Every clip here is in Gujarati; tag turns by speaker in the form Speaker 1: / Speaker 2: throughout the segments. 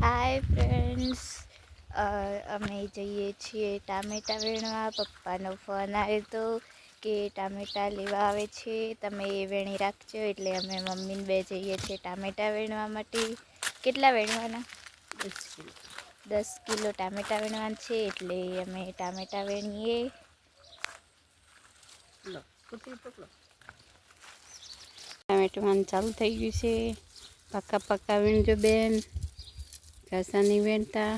Speaker 1: હાય ફ્રેન્ડ્સ, અમે જઈએ છીએ ટામેટા વીણવા. પપ્પાનો ફોન આવ્યો તો કે ટામેટા લેવા આવે છે, તમે એ વેણી રાખજો. એટલે અમે મમ્મીને બે જઈએ છીએ ટામેટા વીણવા માટે. કેટલા વીણવાના? 10 કિલો ટામેટા વીણવાના છે, એટલે અમે ટામેટા વીણીએ.
Speaker 2: ટામેટામાં ચાલુ થઈ ગયું છે. પાકા પાકા વીણજો બેન, ઘાસા નહીં વીણતા.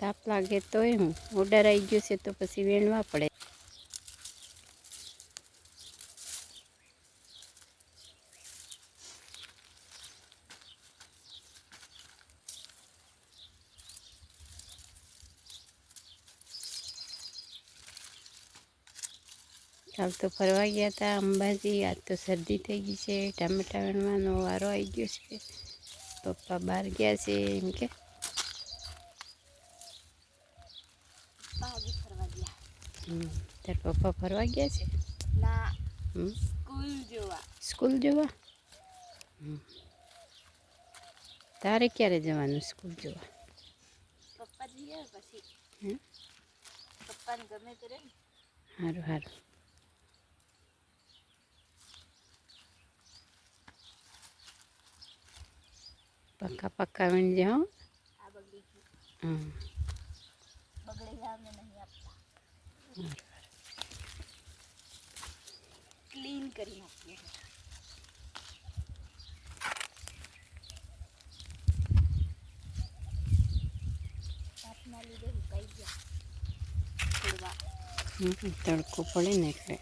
Speaker 2: તાપ લાગે તોય હું ઓર્ડર આવી ગયો છે તો પછી વીણવા પડે. કાલ તો ફરવા ગયા હતા અંબાજી. આજ તો શરદી થઈ ગઈ છે. ટામેટા વીણવાનો વારો આવી ગયો છે. પપ્પા બહાર ગયા છે એમ કે તાર પપ્પા ફરવા ગયા છે?
Speaker 1: ના, સ્કૂલ જોવા.
Speaker 2: સ્કૂલ જોવા? તારે ક્યારે જવાનું સ્કૂલ જોવા?
Speaker 1: પપ્પા જઈએ પછી. પપ્પાને ગમે તો રે.
Speaker 2: સારું સારું. પક્કા પક્કા વીણજે હો.
Speaker 1: આ બગડી ગયું. બગડેલા અમે નહીં આપતા, ક્લીન કરી નાખીએ. તાપના લીધે સુકાઈ ગયા થોડવા.
Speaker 2: તડકો પડે ને એટલે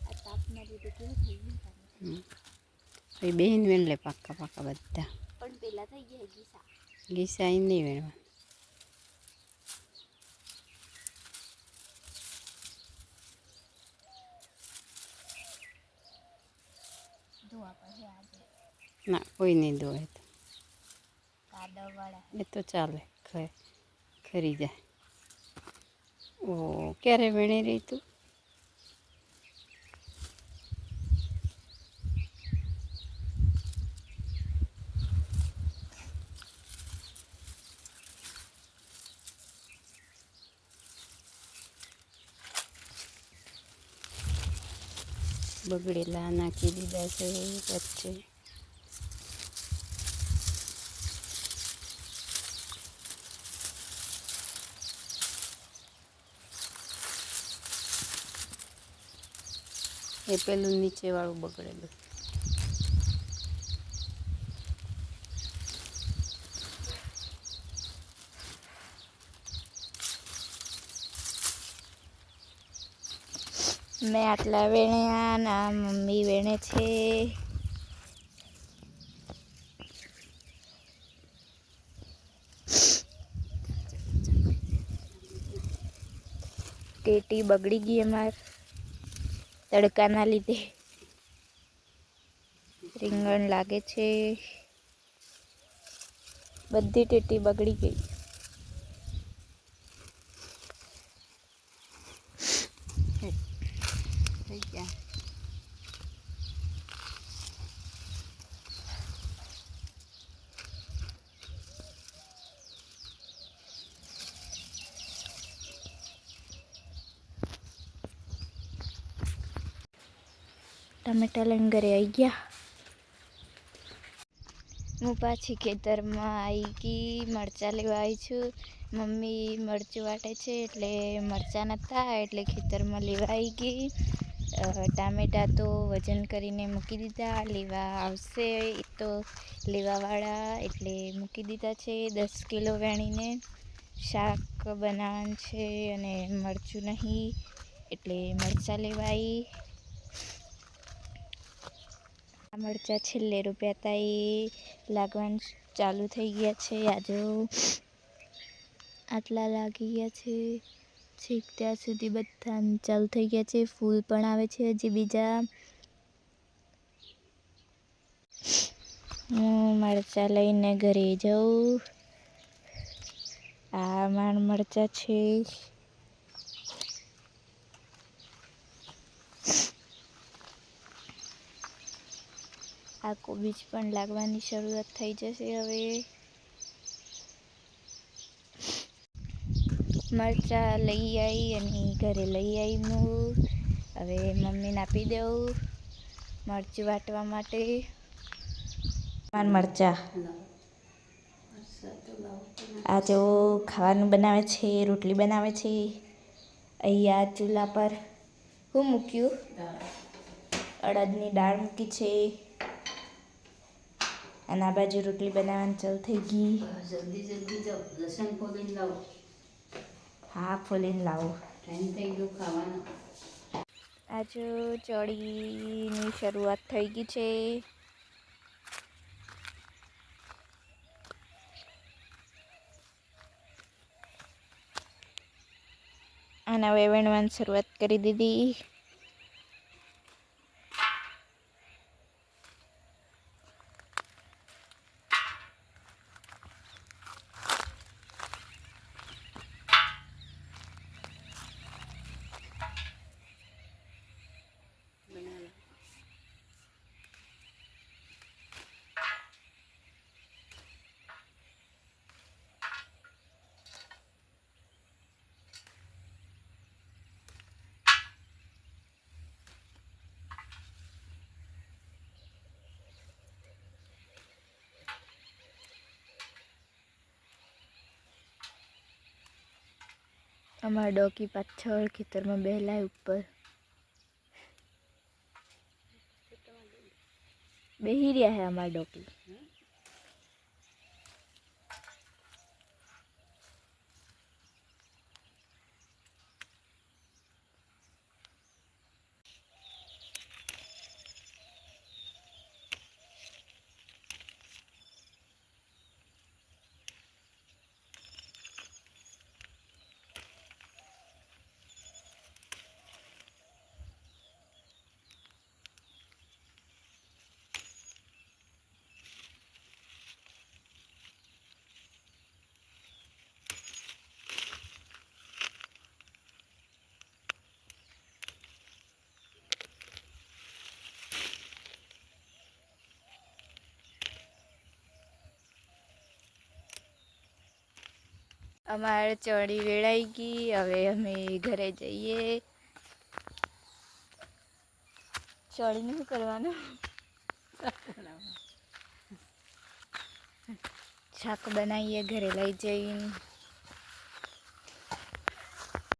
Speaker 1: આ તાપના લીધે કેવું થઈ ગયું.
Speaker 2: એ બેન વીણ લે પાક્કા પાક્કા બધા.
Speaker 1: પણ પેલા થઈ ગયા ગીસા.
Speaker 2: ગીસા અહીં નહીં વીણવા.
Speaker 1: ધોવા પડે આજે.
Speaker 2: ના, કોઈ નહીં ધોવે તો.
Speaker 1: કાદવવાળા
Speaker 2: એ તો ચાલે, ખરી જાય. ઓ ક્યારે વીણી રહી તું? બગડેલા નાખી દીધા છે વચ્ચે. એ પેલું નીચેવાળું બગડેલું.
Speaker 1: મેં આટલા વેણ્યા ના મમ્મી વેણે છે. ટેટી બગડી ગઈ અમાર તડકાના લીધે. રીંગણ લાગે છે. બધી ટેટી બગડી ગઈ.
Speaker 2: થઈ ગયા.
Speaker 1: ટામેટા લઈને ઘરે આવી ગયા. હું પાછી ખેતરમાં આવી ગઈ. મરચાં લેવા આવી છું. મમ્મી મરચું વાટે છે એટલે મરચાં નહોતા એટલે ખેતરમાં લેવા આવી ગઈ. ટામેટા તો વજન કરીને મૂકી દીધા. લેવા આવશે એ તો લેવાવાળા, એટલે મૂકી દીધા છે. 10 કિલો વેણીને શાક બનાવવાનું છે અને મરચું નહીં એટલે મરચાં લેવા આવી. આ મરચાં છેલ્લે રૂપિયા હતા એ લાગવાનું ચાલુ થઈ ગયા છે. આજે આટલા લાગી ગયા છે. છેક ત્યાં સુધી બધા ચાલુ થઈ ગયા છે. ફૂલ પણ આવે છે હજી બીજા. હું મરચાં લઈને ઘરે જાઉં. આ મારા મરચાં છે. આ કોબીજ પણ લાગવાની શરૂઆત થઈ જશે હવે. મરચાં લઈ આવી અને ઘરે લઈ આવી હું. હવે મમ્મીને આપી દઉં મરચું વાટવા માટે. મરચાં આ જો ખાવાનું બનાવે છે, રોટલી બનાવે છે. અહીંયા ચૂલા પર હું મૂક્યું? અડદની દાળ મૂકી છે અને આ બાજુ રોટલી બનાવવાની ચાલુ થઈ ગઈ.
Speaker 2: જલ્દી જલ્દી જાઓ, લસણ ફોલીને લાવો.
Speaker 1: હા, ફોલીને લાવો.
Speaker 2: ટાઈમ થઈ ગયો ખાવાનો.
Speaker 1: આ જો ચોળીની શરૂઆત થઈ ગઈ છે. અને હવે વેણવાની શરૂઆત કરી દીધી. અમારા ડોકી પાછળ ખેતરમાં બેહલાય ઉપર બેહી રહ્યા હે અમારા ડોકી. અમારે ચોળી વેળાઈ ગઈ. હવે અમે ઘરે જઈએ. ચોળીને શું કરવાનું? શાક બનાવીએ ઘરે લઈ જઈને.